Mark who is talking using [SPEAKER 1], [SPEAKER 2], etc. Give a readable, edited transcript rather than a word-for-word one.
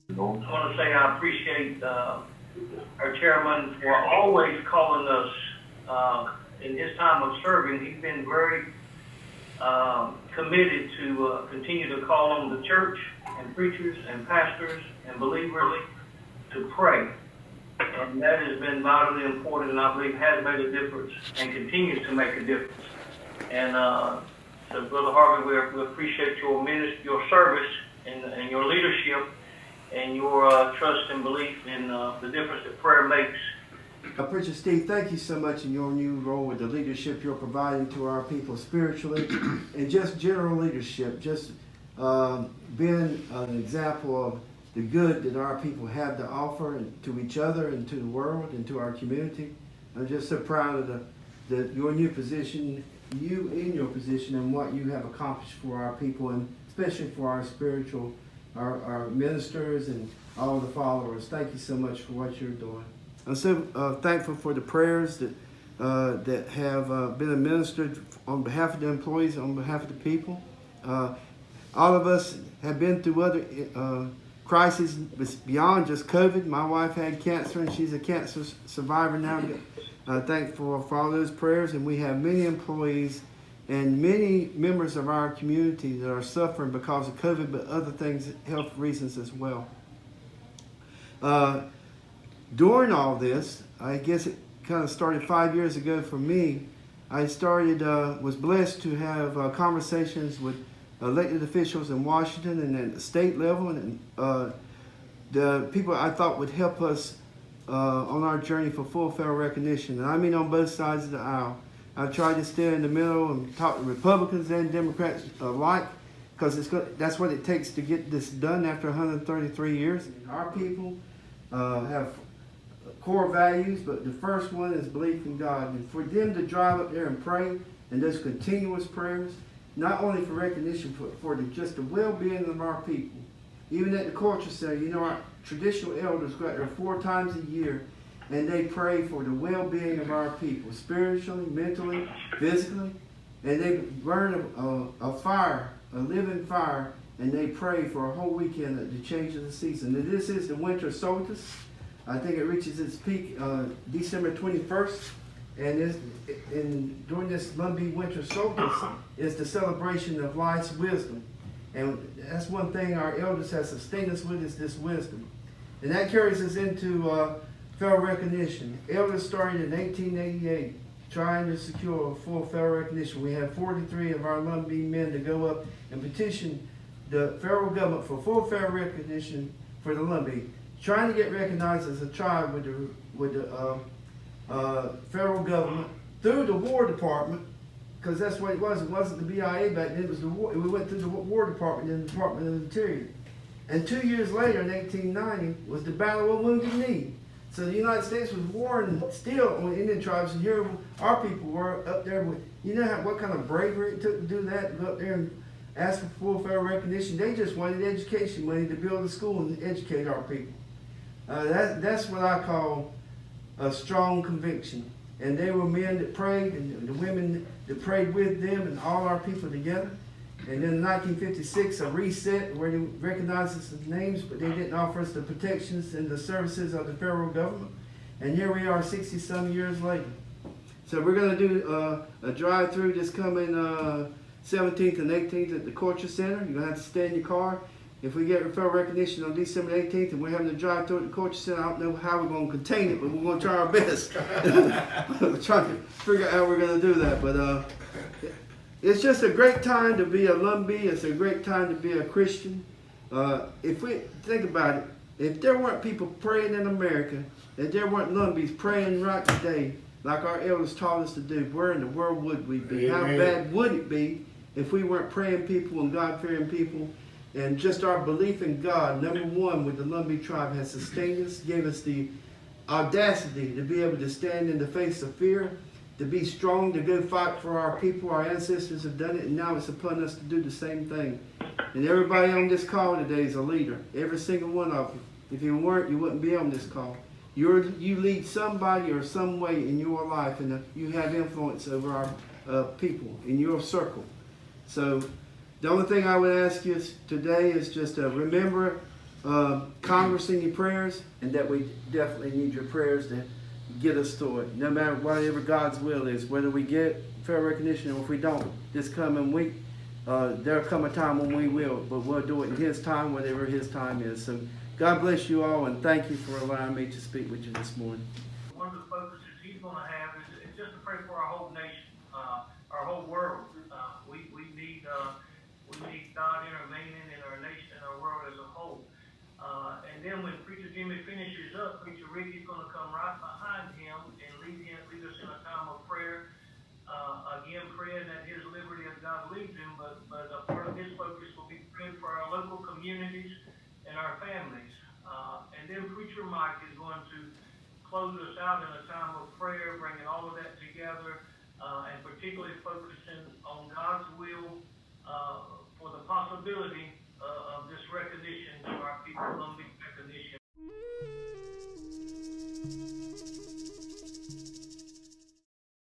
[SPEAKER 1] I want to say I appreciate our chairman for always calling us in his time of serving. He's been very committed to continue to call on the church and preachers and pastors and believers to pray. And that has been vitally important, and I believe has made a difference and continues to make a difference. And so, Brother Harvey, we appreciate your service and your leadership and your trust and belief in the difference that prayer makes.
[SPEAKER 2] Preacher Steve, thank you so much in your new role with the leadership you're providing to our people spiritually and just general leadership, just being an example of the good that our people have to offer to each other and to the world and to our community. I'm just so proud of your new position, you in your position, and what you have accomplished for our people, and especially for our spiritual, our ministers and all the followers. Thank you so much for what you're doing. I'm so thankful for the prayers that have been administered on behalf of the employees, on behalf of the people. All of us have been through other crises beyond just COVID. My wife had cancer, and she's a cancer survivor now. Thankful for all those prayers, and we have many employees and many members of our community that are suffering because of COVID, but other things, health reasons as well. During all this, I guess it kind of started 5 years ago for me. I was blessed to have conversations with elected officials in Washington and at the state level, and the people I thought would help us on our journey for full federal recognition. And I mean on both sides of the aisle. I've tried to stay in the middle and talk to Republicans and Democrats alike, because that's what it takes to get this done after 133 years. Our people have core values, but the first one is belief in God. And for them to drive up there and pray, and those continuous prayers, not only for recognition, but for just the well-being of our people. Even at the culture center, our traditional elders go out there 4 times a year, and they pray for the well-being of our people, spiritually, mentally, physically. And they burn a fire, a living fire, and they pray for a whole weekend at the change of the season. And this is the winter solstice. I think it reaches its peak December 21st. And during this Lumbee winter solstice is the celebration of life's wisdom. And that's one thing our elders have sustained us with, is this wisdom. And that carries us into federal recognition. Elders started in 1888 trying to secure full federal recognition. We had 43 of our Lumbee men to go up and petition the federal government for full federal recognition for the Lumbee, trying to get recognized as a tribe with the federal government through the War Department, because that's what it was. It wasn't the BIA back then. It was the War. We went through the War Department and the Department of the Interior. And 2 years later, in 1890, was the Battle of Wounded Knee. So the United States was warring still on Indian tribes, and here our people were up there with, what kind of bravery it took to do that, to go up there and ask for full federal recognition. They just wanted education money to build a school and educate our people. That's what I call a strong conviction. And they were men that prayed, and the women that prayed with them, and all our people together. And then in 1956, a reset where they recognized us as names, but they didn't offer us the protections and the services of the federal government. And here we are 60-some years later. So we're going to do a drive-through this coming 17th and 18th at the Culture Center. You're going to have to stay in your car. If we get federal recognition on December 18th and we're having to drive through at the Culture Center, I don't know how we're going to contain it, but we're going to try our best. We're trying to figure out how we're going to do that. But it's just a great time to be a Lumbee. It's a great time to be a Christian. If we think about it, if there weren't people praying in America, if there weren't Lumbees praying right today, like our elders taught us to do, where in the world would we be? Amen. How bad would it be if we weren't praying people and God-fearing people? And just our belief in God, number one, with the Lumbee tribe, has sustained us, gave us the audacity to be able to stand in the face of fear, to be strong, to go fight for our people. Our ancestors have done it, and now it's upon us to do the same thing. And everybody on this call today is a leader, every single one of you. If you weren't, you wouldn't be on this call. You lead somebody or some way in your life, and you have influence over our people in your circle. So The only thing I would ask you today is just remember Congress in your prayers, and that we definitely need your prayers to get us through it. No matter whatever God's will is, whether we get federal recognition or if we don't, this coming week, there'll come a time when we will, but we'll do it in His time, whatever His time is. So God bless you all, and thank you for allowing me to speak with you this morning.
[SPEAKER 1] One of the focuses he's going to have is just to pray for our whole nation, our whole world. We need God intervening in our nation and our world as a whole. And then when Preacher Jimmy finishes up, Preacher Ricky's going to come right behind him and lead us in a time of prayer. Again, praying that his liberty as God leads him, but a part of his focus will be praying for our local communities and our families. And then Preacher Mike is going to close us out in a time of prayer, bringing all of that together, and particularly focusing on God's will for the possibility of this recognition to our people, Lumbee Recognition.